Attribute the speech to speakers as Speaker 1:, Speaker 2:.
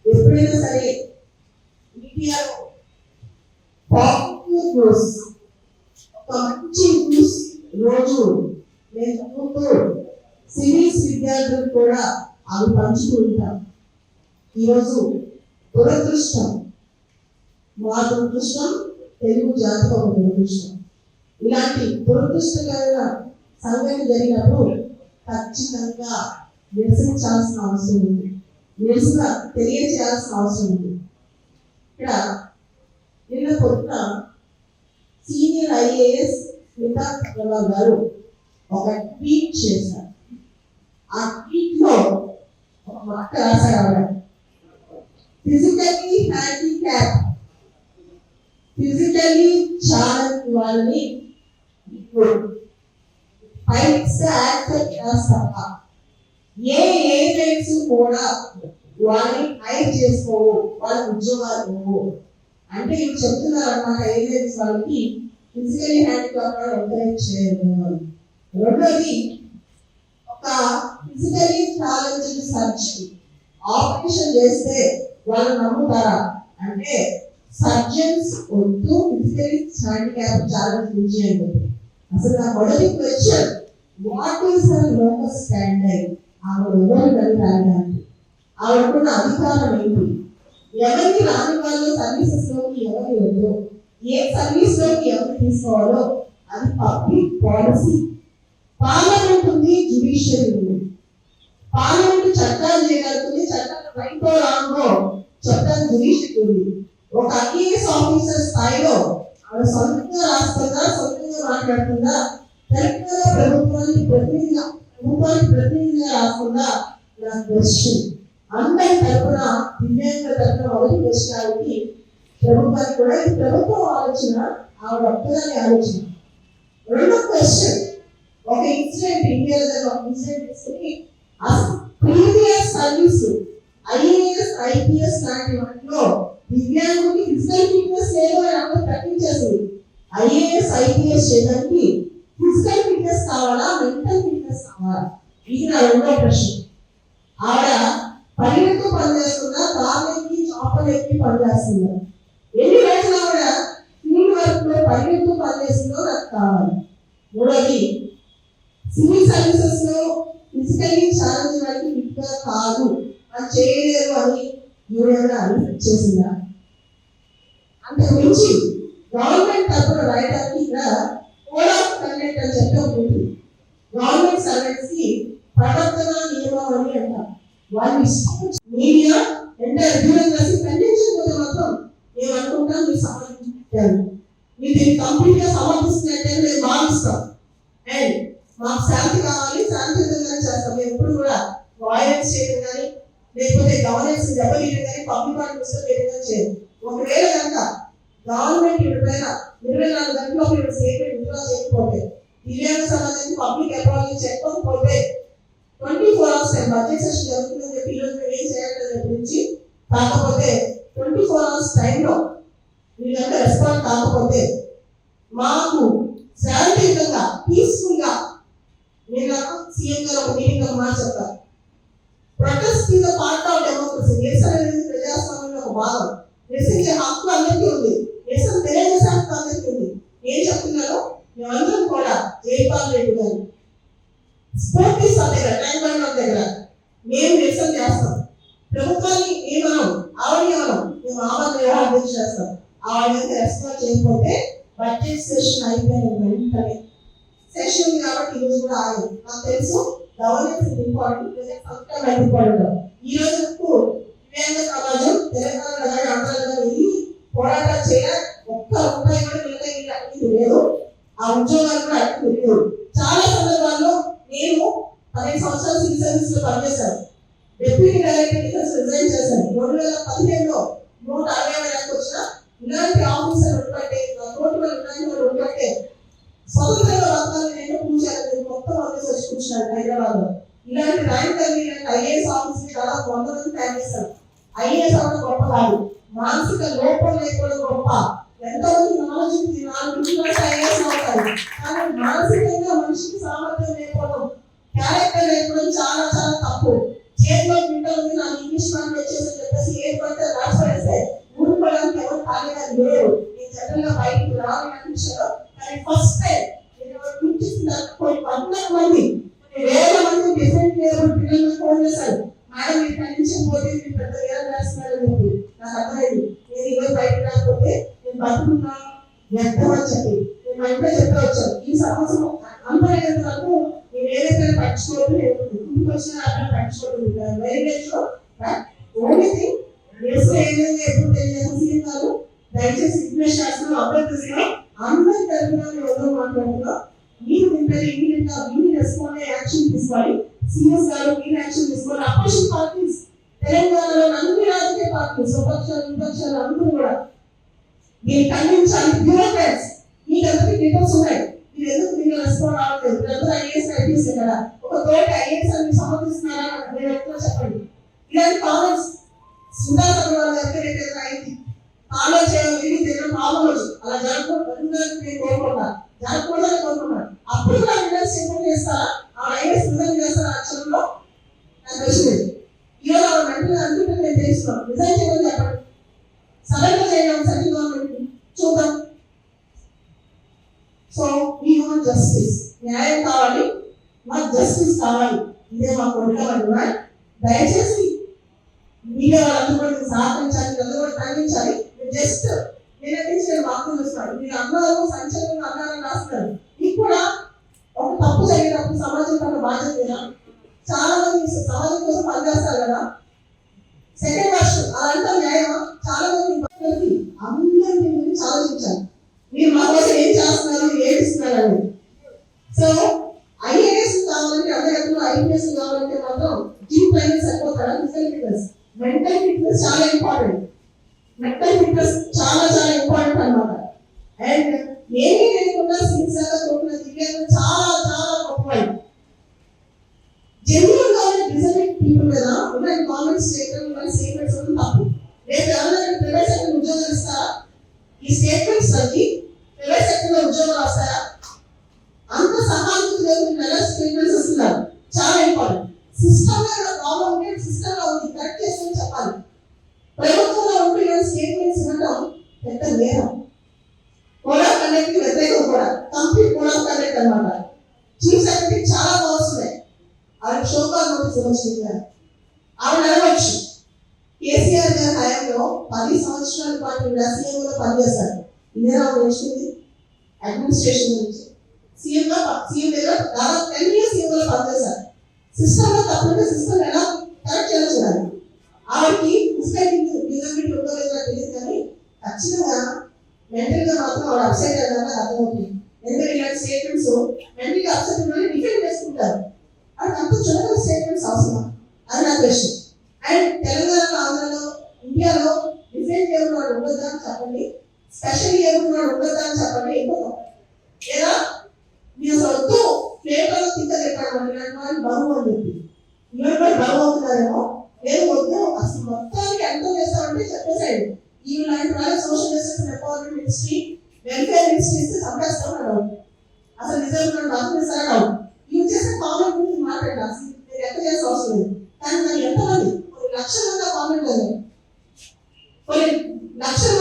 Speaker 1: ఎప్పుడైనా సరే మీడియాలో పాజిటివ్ న్యూస్, ఒక మంచి న్యూస్ రోజు నేను చదువుతూ సివిల్స్ విద్యార్థులు కూడా అవి పంచుతూ ఉంటాం. ఈరోజు దురదృష్టం, మా దురదృష్టం, తెలుగు జాతికి ఒక దురదృష్టం. ఇలాంటి దురదృష్టకరమైన సంఘటన జరిగినప్పుడు ఖచ్చితంగా నిరసించాల్సిన అవసరం ఉంది, నిరసన తెలియజేయాల్సిన అవసరం ఉంది. ఇక్కడ నిన్న పొద్దున సీనియర్ IAS స్మితా అగర్వాల్ గారు ఒక ట్వీట్ చేశారు. ఆ ట్వీట్ లో ఒక మాట రాశారు, ఫిజికల్లీ హ్యాండిక్యాప్, ఫిజికల్లీ ఛాలెంజ్ వాళ్ళని ఫైట్స్ యాక్సెప్ట్ చేస్తావా? ఏ ఏజెంట్స్ కూడా వాళ్ళని హైర్ చేసుకోవు, వాళ్ళ ఉద్యోగాలు పోవు అంటే ఇవి చెప్తున్నారు అన్నమాట. ఏజెంట్స్ వాళ్ళకి ఫిజికల్లీ హ్యాండిక్యాప్ ఎంకరేజ్ చేయరు. రెండోది, ఒక ఫిజికల్లీ ఛాలెంజ్డ్ సర్జన్ ఆపరేషన్ చేస్తే వాళ్ళు నమ్ముతారా అంటే సర్జన్స్ వద్దు ఫిజికల్లీ హ్యాండిక్యాప్ ఛాలెంజ్ గురించి అని. అసలు నా మొదటి question, what is her locus standard? ఆవిడ ఎవరు రాయడానికి, ఆవిడకున్న అధికారం ఏంటి? ఎవరికి రాని వాళ్ళు సర్వీసెస్ లోకి ఎవరు వద్దు, ఏ సర్వీస్ లోకి ఎవరు తీసుకోవాలో అది పబ్లిక్ పాలసీ. పార్లమెంట్ ఉంది, జ్యుడిషియరీ ఉంది. పార్లమెంట్ చట్టాలు చేయగలుగుతుంది, చట్టాలు రైటో రాంగో చట్టాలు జ్యుడిషియరీ ఉంది. ఒక IAS ఆఫీసర్ స్థాయిలో ఆవిడ సొంతంగా రాస్తుందా, సొంతంగా మాట్లాడుతుందా, తెలంగాణ ప్రభుత్వానికి ప్రతినిధిగా రాస్తుందా? నా క్వశ్చన్. అందరి తరఫున, దివ్యాంగ తరఫున మొదటి క్వశ్చన్ ప్రభుత్వానికి కూడా ఇది ప్రభుత్వం ఆలోచన, ఆవిడ ఒక్కదాని ఆలోచన. రెండో క్వశ్చన్, ఒక ఇన్సిడెంట్ ఇండియాలో ఒక ఇన్సిడెంట్ తీసుకుని అసలు ప్రీవియస్ సర్వీస్ IAS IPS లాంటి వాటిలో దివ్యాంగుడికి ఫిజికల్ ఫిట్నెస్ లేదు అని అందరూ ప్రకటించేస్తుంది. IAS IPS చేయడానికి ఫిజికల్ ఫిట్నెస్ కావాలా, మెంటల్ ఫిట్నెస్ కావాలా? ఇది నా రెండో ప్రశ్న. ఆవిడ పరిగెత్తు పనిచేస్తుందా, కార్లెక్కి చాపర్ ఎక్కి పనిచేస్తుందా? ఎన్ని రోజులు ఆవిడ ఫీల్డ్ వర్క్ లో పరిగెత్తు పనిచేస్తుందో నాకు కావాలి. మూడోది, సివిల్ సర్వీసెస్ లో ఫిజికల్లీ ఛాలెంజ్ వారికి ఫిట్ గా కాదు, అది చేయలేరు అని యూనియన్ అని చేసిందా? అంతకు మించి గవర్నమెంట్ తరఫున రాయడానికి ఇక్కడ కోడ్ ఆఫ్ కండక్ట్ అని చెప్పి ఉంటుంది. గవర్నమెంట్ సర్వెంట్స్ కి ప్రవర్తన నియమావళి అంటారు. వాళ్ళు మీడియా ఎంటర్ బ్యూరోక్రసీ ఖండించకపోతే మాత్రం మేము అనుకుంటాం మీరు సమర్థించారు, మీరు దీన్ని కంప్లీట్ గా సమర్థిస్తున్నట్టే మేము భావిస్తాం. అండ్ మాకు శాంతి కావాలి, శాంతియుతంగానే చేస్తాం. మేము ఎప్పుడు కూడా వాయిలెన్స్ చేయడం కానీ, లేకపోతే గవర్నెన్స్ దెబ్బతీయడం కానీ, పబ్లిక్ ఆర్డర్ చేయడం చేయదు. ఒకవేళ కనుక గవర్నమెంట్ 24 గంటల్లో మీరు స్టేట్మెంట్ విత్డ్రా చేయకపోతే, దివ్యాంగ సమాజానికి పబ్లిక్ అపాలజీ చెప్పకపోతే 24 hours టైం బడ్జెట్ సెషన్ జరుగుతుందని చెప్పి ఈరోజు మేము ఏం చేయాలనే గురించి, కాకపోతే 24 hours టైంలో వీళ్ళంతా రెస్పాండ్ కాకపోతే మాకు శాంతియుతంగా పీస్ఫుల్ గా, నేను సీఎం గారు ఒక మీటింగ్ లో మాట చెప్తారు, protest is part of democracy. నిరసన అనేది ప్రజాస్వామ్యంలో ఒక భాగం. నిరసించే హక్కు అందరికీ ఉంది, నిరసన తెలియజేసే హక్కు అందరికీ ఉంది. ఏం చెప్తున్నారో మేమందరం కూడా జైపాల్ రెడ్డి గారు స్ఫూర్తి దగ్గర ట్యాంక్ దగ్గర మేము నిరసన చేస్తాం. ప్రభుత్వాన్ని ఏమనం, ఆవిడేమనం, మేము ఆవాద వ్యవహారం చేస్తాం. ఆవిడ రెస్పాండ్ చేయకపోతే బడ్జెట్ సెషన్ అయిపోయిన వెంటనే సెషన్ ఉంది కాబట్టి ఈరోజు కూడా ఆగదు. నాకు తెలుసు గవర్నెన్స్ ఇంపార్టెంట్, ఇంపార్టెంట్. ఈ రోజుకు దివ్యాంగ సమాజం తెలంగాణ ఆంధ్రాలో వెళ్ళి పోరాటాలు చేయాలి. ఒక్క రూపాయి కూడా మిగతా అడిగింది లేదు, ఆ ఉద్యోగాలు కూడా అడిగింది లేదు. చాలా సందర్భాల్లో నేను 15 సంవత్సరాలు సివిల్ సర్వీస్ లో పనిచేశాను. డిప్యూటీ డైరెక్టర్ రిజైన్ చేశాను. 2015లో 160 ర్యాంక్ వచ్చిన ఇలాంటి ఆఫీసర్ ఉంటే, ఉంటే స్వతంత్రంగా వర్గాలు నేను కూర్చాను. మొత్తం ఆఫీసర్స్ కూర్చున్నాను హైదరాబాద్ లో. ఇలాంటి ర్యాంక్ IAS ఆఫీసర్ చాలా 100 మంది తయారు చేశారు. IAS అవ్వడం గొప్ప కాదు, మానసిక లోపం లేకపోవడం గొప్ప. ఎంతో మంది నాలెడ్జ్ 4 IAS అవుతారు, కానీ మానసికంగా మనిషికి సామర్థ్యం లేకపోవడం, క్యారెక్టర్ లేకపోవడం చాలా చాలా తప్పు. చేతిలో ఇంట్లో ఉంది నాకు ఇంగ్లీష్ మార్క్ వచ్చేసి చెప్పేసి ఏది పడితే రాసిపడేస్తే ఊరుకోవడానికి ఎవరు ఖాళీగా లేరు. నేను జనరల్గా బయటకు రావాలని అనిపించారు. కానీ ఫస్ట్ టైం నేను చూపిస్తున్న కొన్ని వందల మంది వేల మంది డిఫరెంట్ లేబుల్ పిల్లలు ఫోన్ చేశారు. మేడం మీరు ఖండించకపోతే మీరు పెద్ద ఏం చేస్తున్నారని చెప్పి నాకు అర్థమైంది. నేను ఈరోజు బయటకు రాకపోతే నేను బతుకున్నా వ్యర్థమని చెప్పి నేను మా ఇంట్లో చెప్తా వచ్చాను. ఈ సంవత్సరం అంతైనంత వరకు నేను ఏదైతే పట్టించుకోవద్దు, నేను ఇంటికి వచ్చినా అక్కడ పట్టించుకోవద్దు. వైలేజ్ లో ఓన్లీ థింగ్ ఏదైనా ఎప్పుడు తెలియజేసిన కాదు. దయచేసి రిక్వెస్ట్ చేస్తున్నాం, అభ్యర్థిస్తున్నాం. అందరి తరఫున ఎవరో మాట్లాడుతున్నాం. మీరు వింటారు, మీరు రెస్పాండ్ యాక్షన్ తీసుకోవాలి. సీఎస్ గారు మీరు యాక్షన్ తీసుకోవాలి. అపోజిషన్ పార్టీస్ తెలంగాణలో అన్ని రాజకీయ పార్టీలు స్వపక్షాలు విపక్షాలు అందరూ కూడా మీరు ఖండించాలి. బ్యూరోక్రాట్స్ మీకు అందరికీ డీటెయిల్స్ ఉన్నాయి. మీరు ఎందుకు మీరు రెస్పాండ్ అవ్వలేదు? మీరందరూ ఐఏఎస్ ఐపీఎస్ కదా, ఒక తోటి ఐఏఎస్ అని సమర్థిస్తున్నారా మీరు ఎట్లా చెప్పండి. ఇలాంటి కామెంట్స్ సుధా సర్వాల దగ్గర అయింది. ఫాలో చేయాలి, ఏదైనా ప్రాబ్లం అలా జరగకూడదని నేను కోరుకుంటాను, జరగకూడదని కోరుకుంటాను. అప్పుడు కూడా రిజల్ట్ స్టేట్మెంట్ చేస్తారా? ఆ ఐఏఎస్ రిజైన్ చేస్తారా? అక్షరంలో నాకు వచ్చింది. ఈరోజు ఆ మెంటల్ అనుకుంటే నేను తెలుస్తున్నాను. రిజైన్ చేయమని చెప్పండి, సడన్గా చేయడం సెంట్రల్ గవర్నమెంట్ చూద్దాం. సో వీ వాంట్ జస్టిస్, న్యాయం కావాలి, మాకు జస్టిస్ కావాలి. ఇదే మా కోరిక. దయచేసి మీడియా వాళ్ళందరూ కూడా సహకరించాలి, అందరూ కూడా ఖండించాలి. జస్ట్ నేను వార్తలు వస్తాను, మీరు అందరూ సంచలనం అన్నారని రాస్తారు. మీకు కూడా ఒక తప్పు జరిగినప్పుడు సమాజం పట్ల బాధ్యత లేదా? చాలా మంది సమాజం కోసం పనిచేస్తారు కదా. సెకండ్ వర్షన్ అదంతా న్యాయమా? చాలా మంది అందరి గురించి ఆలోచించాలి. మీరు మా కోసం ఏం చేస్తున్నారు, ఏం ఇస్తున్నారు అని. సో ఐఏఎస్ కావాలంటే అదే ఐపీఎస్ కావాలంటే మాత్రం జీప్ లైన్ సరిపోతారా? ఫిజికల్ ఫిట్నెస్, మెంటల్ ఫిట్నెస్ చాలా ఇంపార్టెంట్. మెంటల్ ఫిట్నెస్ చాలా చాలా ఇంపార్టెంట్ అన్నమాట. అండ్ ఏమీ లేకుండా సిన్సియర్గా చూపిన దివ్యాంగం చాలా చాలా గొప్పవి. జెన్యున్ గా డిజైన్ పీపుల్ కదా ఉన్న కామెంట్స్ చేయడం వల్ల స్టేట్మెంట్స్ తప్పు. రేపు ఎవరైనా ప్రైవేట్ సెక్టర్ ఉద్యోగాలు ఇస్తారా? ఈ స్టేట్మెంట్స్ వచ్చి ప్రైవేట్ సెక్టర్ లో ఉద్యోగాలు వస్తారా? అంత సహానుభూతి ఎలా స్టేట్మెంట్స్ వస్తున్నారు చాలా ఇంపార్టెంట్. సిస్టమ్ లో ప్రాబ్లం ఉంటే సిస్టమ్ లో ఉంది, కరెక్ట్ చేసుకొని చెప్పాలి. ప్రభుత్వంలో ఉంటున్న స్టేట్మెంట్స్ ఇవ్వడం పెద్ద నేరం. కోడ్ ఆఫ్ కండక్ట్ కి వ్యతిరేకం కూడా, కంప్లీట్ కోడ్ ఆఫ్ కండక్ట్ అన్నమాట. చీఫ్ సెక్రటరీ చాలా పవర్స్ ఉన్నాయి. ఆవిడ షోకాల్ నోటీస్ వచ్చింది, ఆవిడ అడగవచ్చు. కేసీఆర్ గారి హయాంలో 10 సంవత్సరాల పాటు సీఎంలో పనిచేశారు. ఇదే ఆవిడ నేర్చుకుంది అడ్మినిస్ట్రేషన్ గురించి. సీఎం దగ్గర దాదాపు 10 years సీఎంలో పనిచేశారు. సిస్టమ్ లో తప్పుంటే సిస్టమ్ ఎలా కరెక్ట్ చేయాలో చూడాలి. ఆవిడకి డిజబిలిటీ ఉందో లేదో తెలియదు, కానీ ఖచ్చితంగా మెంటల్ గా మాత్రం ఆవిడ అప్సెట్ అయ్యాక అర్థమవుతుంది. ఎందుకంటే ఇలాంటి స్టేట్మెంట్స్ మెంటల్ గా అప్సెట్ ఉన్నది డిఫెండ్ చేసుకుంటారు. అది అంత చిన్న స్టేట్మెంట్స్ అవసరం అది నా క్వశ్చన్. అండ్ తెలంగాణలో, ఆంధ్రలో, ఇండియాలో డిఫరెంట్ ఏబుల్ వాడు ఉండొద్దా అని చెప్పండి, స్పెషల్ ఏబుల్ వాడు ఉండొద్దా అని చెప్పండి. ఎక్కువ లేదా మీరు అసలు వద్దు ప్లేట్లో తింటలేపాడు ఇలాంటి వాళ్ళు బరువు అని చెప్పి ఇలాంటి వాళ్ళు బరువు అవుతున్నారేమో. లేదు వద్దు అసలు మొత్తానికి ఎంత చేస్తామంటే చెప్పేసాడు. ఇలాంటి వాళ్ళు social justice empowerment ministry, welfare ministry ఇస్తే సంపాదిస్తాం అన్నాడు. అసలు నిజంగా డాక్టర్ ఇస్తారా కాదు. ఇవి చేసే కామెంట్ గురించి మాట్లాడాలి. అసలు మీరు ఎంత చేస్తే అవసరం లేదు. కానీ దాన్ని ఎంతమంది కొన్ని లక్షల మంది కామెంట్ లేదు, కొన్ని లక్షల